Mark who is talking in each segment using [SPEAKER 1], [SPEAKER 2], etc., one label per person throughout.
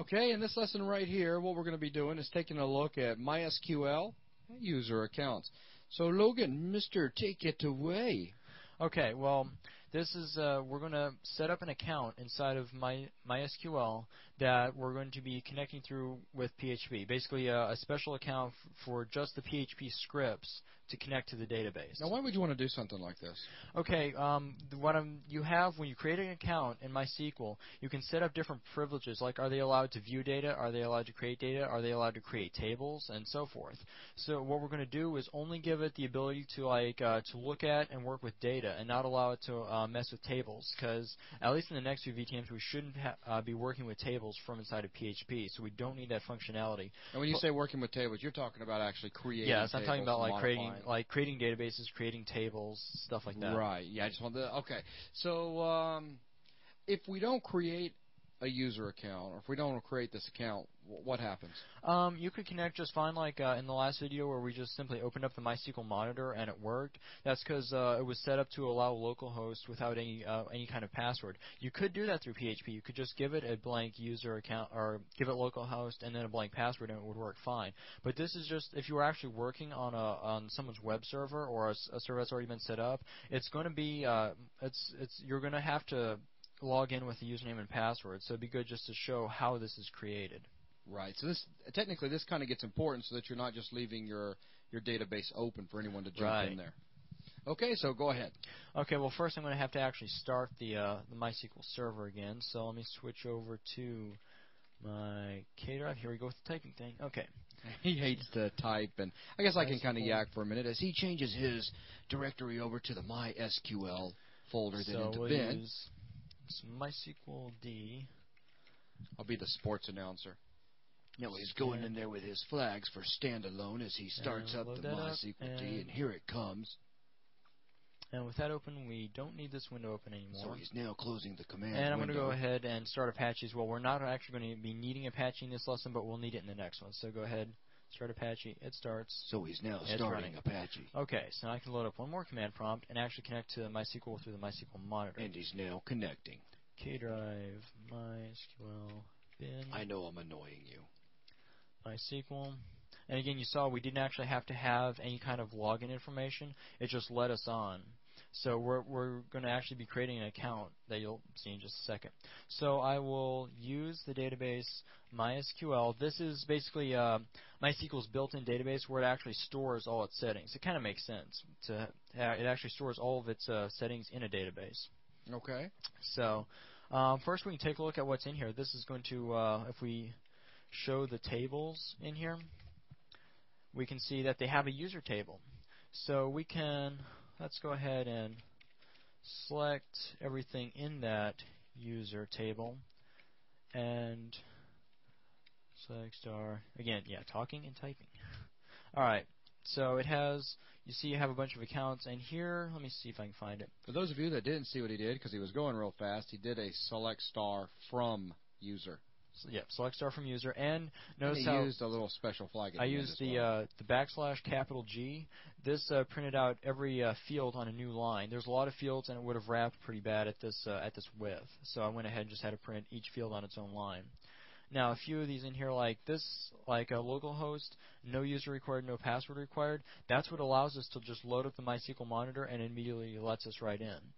[SPEAKER 1] Okay, in this lesson right here, what we're going to be doing is taking a look at MySQL user accounts. So Logan, Mr. Take it away.
[SPEAKER 2] Okay, well, this is we're going to set up an account inside of MySQL that we're going to be connecting through with PHP. Basically, a special account for just the PHP scripts to connect to the database.
[SPEAKER 1] Now, why would you want to do something like this?
[SPEAKER 2] Okay, you have when you create an account in MySQL, you can set up different privileges. Like, are they allowed to view data? Are they allowed to create data? Are they allowed to create tables and so forth? So what we're going to do is only give it the ability to to look at and work with data, and not allow it to mess with tables. Because at least in the next few VTMs, we shouldn't be working with tables from inside of PHP. So we don't need that functionality.
[SPEAKER 1] And when you say working with tables, you're talking about actually creating.
[SPEAKER 2] Yes,
[SPEAKER 1] tables.
[SPEAKER 2] I'm talking about
[SPEAKER 1] creating
[SPEAKER 2] databases, creating tables, stuff like that.
[SPEAKER 1] Right. Yeah, I just wanted to. Okay. So if we don't create a user account, or if we don't create this account, what happens?
[SPEAKER 2] You could connect just fine, like in the last video where we just simply opened up the MySQL monitor and it worked. That's because it was set up to allow localhost without any kind of password. You could do that through PHP. You could just give it a blank user account, or give it localhost and then a blank password, and it would work fine. But this is just if you were actually working on someone's web server or a server that's already been set up. It's going to be you're going to have to log in with the username and password. So it'd be good just to show how this is created.
[SPEAKER 1] Right. So this technically this kind of gets important so that you're not just leaving your database open for anyone to jump in there. Okay, so go ahead.
[SPEAKER 2] Okay, well first I'm going to have to actually start the MySQL server again. So let me switch over to my K drive. Here we go with the typing thing. Okay.
[SPEAKER 1] He hates to type, and I guess I can kind of yak for a minute as he changes his directory over to the MySQL folder, then into
[SPEAKER 2] we'll
[SPEAKER 1] bin.
[SPEAKER 2] Use MySQL D.
[SPEAKER 1] I'll be the sports announcer. Now he's going in there with his flags for standalone as he starts up the MySQL D, and here it comes.
[SPEAKER 2] And with that open, we don't need this window open anymore.
[SPEAKER 1] So he's now closing the command
[SPEAKER 2] And I'm
[SPEAKER 1] window.
[SPEAKER 2] going to go ahead and start Apache as well. We're not actually going to be needing Apache in this lesson, but we'll need it in the next one. So go ahead, start Apache. It starts.
[SPEAKER 1] So he's now starting Apache.
[SPEAKER 2] Okay, so now I can load up one more command prompt and actually connect to MySQL through the MySQL monitor.
[SPEAKER 1] And he's now connecting.
[SPEAKER 2] K drive, MySQL, bin.
[SPEAKER 1] I know I'm annoying you.
[SPEAKER 2] MySQL. And again, you saw we didn't actually have to have any kind of login information. It just let us on. So we're going to actually be creating an account that you'll see in just a second. So I will use the database MySQL. This is basically MySQL's built-in database where it actually stores all its settings. It kind of makes sense. It actually stores all of its settings in a database.
[SPEAKER 1] Okay.
[SPEAKER 2] So first we can take a look at what's in here. This is going to, if we show the tables in here, we can see that they have a user table. So we can, let's go ahead and select everything in that user table and select star, again, yeah, talking and typing. Alright, so it has, you see you have a bunch of accounts, and here, let me see if I can find it.
[SPEAKER 1] For those of you that didn't see what he did, because he was going real fast, he did a select star from user.
[SPEAKER 2] So, yeah, select star from user, and notice how
[SPEAKER 1] he used a little special flag.
[SPEAKER 2] I used the backslash capital G. This printed out every field on a new line. There's a lot of fields, and it would have wrapped pretty bad at this width. So I went ahead and just had to print each field on its own line. Now, a few of these in here, like this, like a localhost, no user required, no password required. That's what allows us to just load up the MySQL monitor and immediately lets us right in.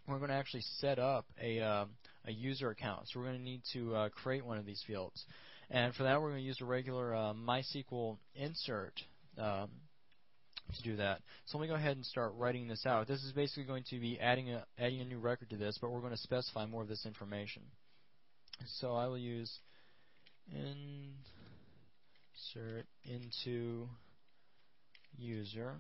[SPEAKER 2] We're going to actually set up a user account. So we're going to need to create one of these fields. And for that, we're going to use a regular MySQL insert to do that. So let me go ahead and start writing this out. This is basically going to be adding a new record to this, but we're going to specify more of this information. So I will use insert into user.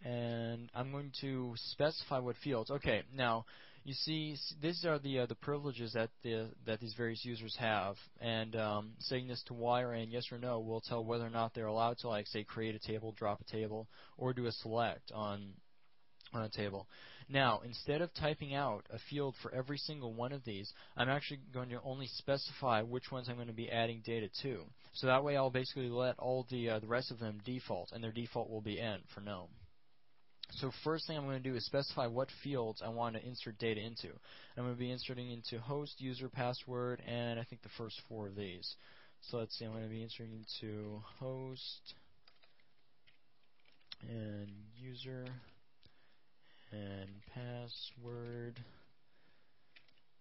[SPEAKER 2] And I'm going to specify what fields. Okay, now you see these are the privileges that these various users have, and setting this to Y or N, yes or no, will tell whether or not they're allowed to, like, say, create a table, drop a table, or do a select on a table. Now, instead of typing out a field for every single one of these, I'm actually going to only specify which ones I'm going to be adding data to. So that way I'll basically let all the rest of them default, and their default will be N for no. So first thing I'm going to do is specify what fields I want to insert data into. I'm going to be inserting into host, user, password, and I think the first 4 of these. So let's see, I'm going to be inserting into host and user and password.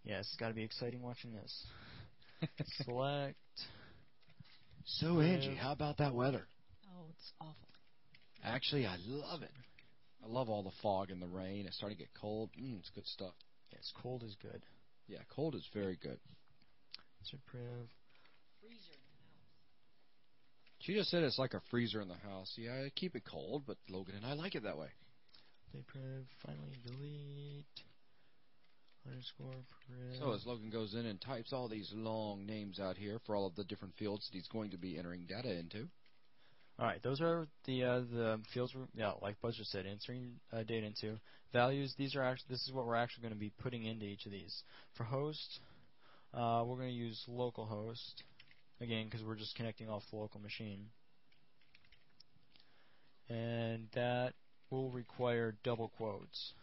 [SPEAKER 2] Yeah, it's got to be exciting watching this. Select.
[SPEAKER 1] So, Angie, how about that weather?
[SPEAKER 3] Oh, it's awful.
[SPEAKER 1] Actually, I love it. I love all the fog and the rain. It's starting to get cold. It's good stuff.
[SPEAKER 2] Yes, cold is good.
[SPEAKER 1] Yeah, cold is very good.
[SPEAKER 2] Insert priv.
[SPEAKER 3] Freezer in the house.
[SPEAKER 1] She just said it's like a freezer in the house. Yeah, I keep it cold, but Logan and I like it that way.
[SPEAKER 2] Update priv. Finally delete. Underscore priv.
[SPEAKER 1] So as Logan goes in and types all these long names out here for all of the different fields that he's going to be entering data into.
[SPEAKER 2] All right, those are the fields. Like Buzz just said, entering data into. Values. These are actually. This is what we're actually going to be putting into each of these. For host, we're going to use localhost again because we're just connecting off the local machine, and that will require double quotes.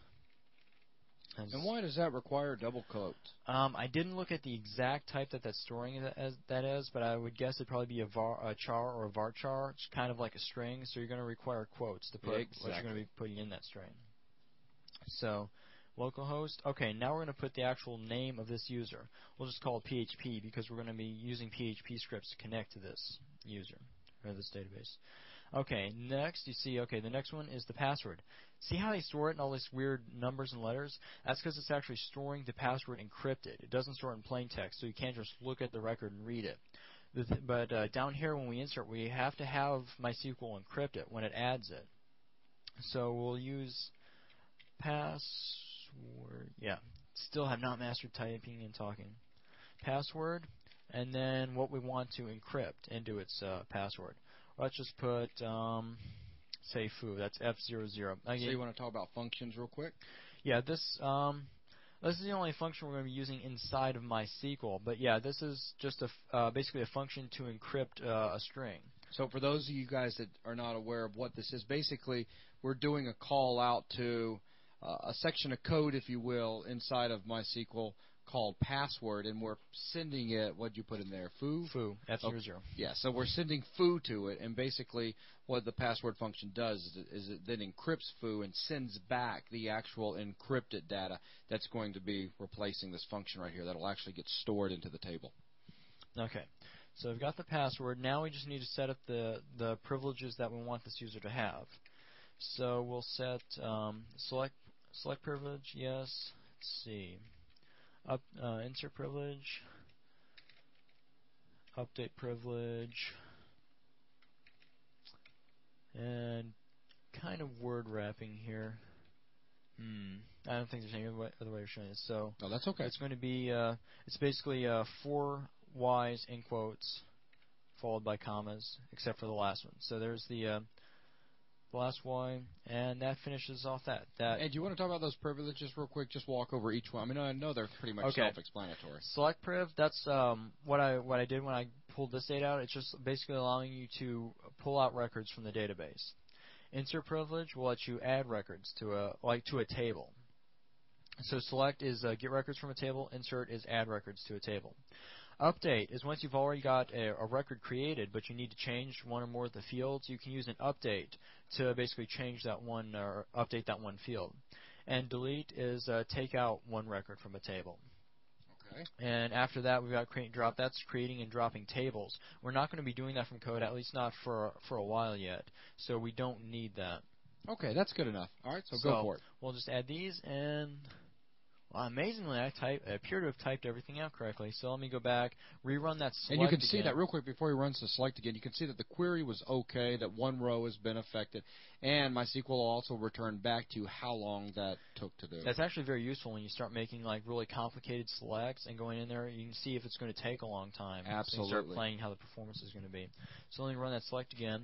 [SPEAKER 1] And why does that require double quotes?
[SPEAKER 2] I didn't look at the exact type that's storing it as, but I would guess it'd probably be a char or a varchar. It's kind of like a string, so you're going to require quotes to put what you're going to be putting in that string. So, localhost. Okay, now we're going to put the actual name of this user. We'll just call it PHP because we're going to be using PHP scripts to connect to this user or this database. Okay, next you see, the next one is the password. See how they store it in all these weird numbers and letters? That's because it's actually storing the password encrypted. It doesn't store it in plain text, so you can't just look at the record and read it. But down here when we insert, we have to have MySQL encrypt it when it adds it. So we'll use password. Yeah, still have not mastered typing and talking. Password, and then what we want to encrypt into its password. Let's just put, say, foo. That's F00.
[SPEAKER 1] So you want to talk about functions real quick?
[SPEAKER 2] Yeah, this is the only function we're going to be using inside of MySQL. But yeah, this is just basically a function to encrypt a string.
[SPEAKER 1] So for those of you guys that are not aware of what this is, basically we're doing a call out to a section of code, if you will, inside of MySQL called password, and we're sending it. What'd you put in there? Foo?
[SPEAKER 2] Foo. F00. Okay.
[SPEAKER 1] Yeah, so we're sending foo to it, and basically what the password function does is it then encrypts foo and sends back the actual encrypted data that's going to be replacing this function right here that'll actually get stored into the table.
[SPEAKER 2] Okay. So we've got the password. Now we just need to set up the privileges that we want this user to have. So we'll set select privilege, yes. Let's see. Insert privilege, update privilege, and kind of word wrapping here. I don't think there's any other way of showing this. So
[SPEAKER 1] no, that's okay.
[SPEAKER 2] It's going to be it's basically 4 Y's in quotes followed by commas, except for the last one. So there's the last Y, and that finishes off that.
[SPEAKER 1] And do you want to talk about those privileges real quick? Just walk over each one. I mean, I know they're pretty much self-explanatory.
[SPEAKER 2] Select priv, that's what I did when I pulled this data out. It's just basically allowing you to pull out records from the database. Insert privilege will let you add records to a table. So select is get records from a table. Insert is add records to a table. Update is once you've already got a record created, but you need to change one or more of the fields, you can use an update to basically change that one or update that one field. And delete is take out one record from a table.
[SPEAKER 1] Okay.
[SPEAKER 2] And after that, we've got create and drop. That's creating and dropping tables. We're not going to be doing that from code, at least not for a while yet. So we don't need that.
[SPEAKER 1] Okay, that's good enough. All right, so go for it.
[SPEAKER 2] We'll just add these and... Well, amazingly, I appear to have typed everything out correctly. So let me go back, rerun that select
[SPEAKER 1] And you can see
[SPEAKER 2] again.
[SPEAKER 1] that real quick before he runs the select again. You can see that the query was okay, that one row has been affected, and MySQL will also return back to how long that took to do.
[SPEAKER 2] That's actually very useful when you start making like really complicated selects and going in there. You can see if it's going to take a long time.
[SPEAKER 1] Absolutely.
[SPEAKER 2] So you start playing how the performance is going to be. So let me run that select again,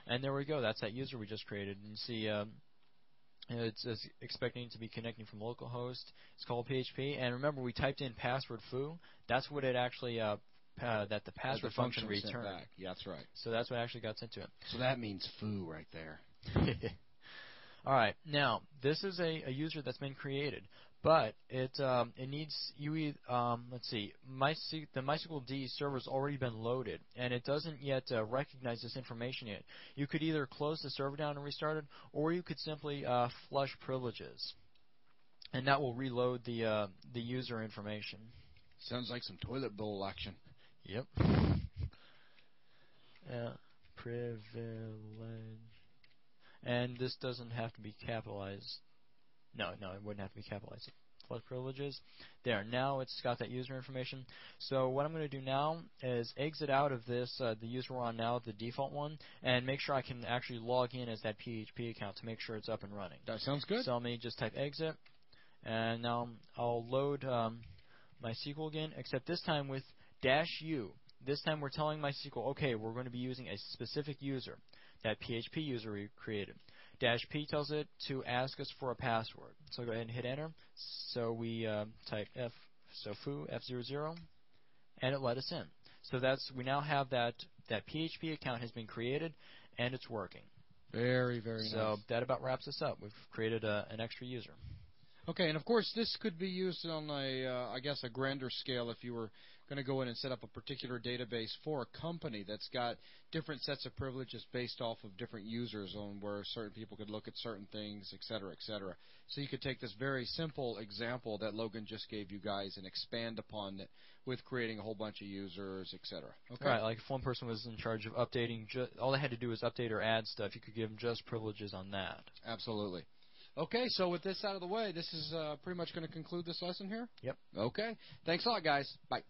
[SPEAKER 2] and there we go. That's that user we just created. And you see. It's expecting to be connecting from localhost. It's called PHP, and remember we typed in password foo. That's what it actually that the password function returned.
[SPEAKER 1] Yeah, that's right.
[SPEAKER 2] So that's what actually got sent to it.
[SPEAKER 1] So that means foo right there.
[SPEAKER 2] All right. Now, this is a user that's been created, but it needs let's see, the MySQL D server's already been loaded, and it doesn't yet recognize this information yet. You could either close the server down and restart it, or you could simply flush privileges, and that will reload the user information.
[SPEAKER 1] Sounds like some toilet bowl action.
[SPEAKER 2] Yep. Privilege. And this doesn't have to be capitalized. No, it wouldn't have to be capitalized. Flush privileges. There, now it's got that user information. So what I'm going to do now is exit out of this, the user we're on now, the default one, and make sure I can actually log in as that PHP account to make sure it's up and running.
[SPEAKER 1] That sounds good.
[SPEAKER 2] So let me just type exit, and now I'll load MySQL again, except this time with -u. This time we're telling MySQL, okay, we're going to be using a specific user, that PHP user we created. -p tells it to ask us for a password. So go ahead and hit enter. So we type foo f00, and it let us in. So we now have that PHP account has been created, and it's working.
[SPEAKER 1] Very, very nice.
[SPEAKER 2] So that about wraps us up. We've created an extra user.
[SPEAKER 1] Okay, and of course this could be used on I guess a grander scale if you were going to go in and set up a particular database for a company that's got different sets of privileges based off of different users on where certain people could look at certain things, et cetera, et cetera. So you could take this very simple example that Logan just gave you guys and expand upon it with creating a whole bunch of users, et cetera. Okay.
[SPEAKER 2] Right, like if one person was in charge of updating, all they had to do was update or add stuff, you could give them just privileges on that.
[SPEAKER 1] Absolutely. Okay, so with this out of the way, this is pretty much going to conclude this lesson here?
[SPEAKER 2] Yep.
[SPEAKER 1] Okay. Thanks a lot, guys. Bye.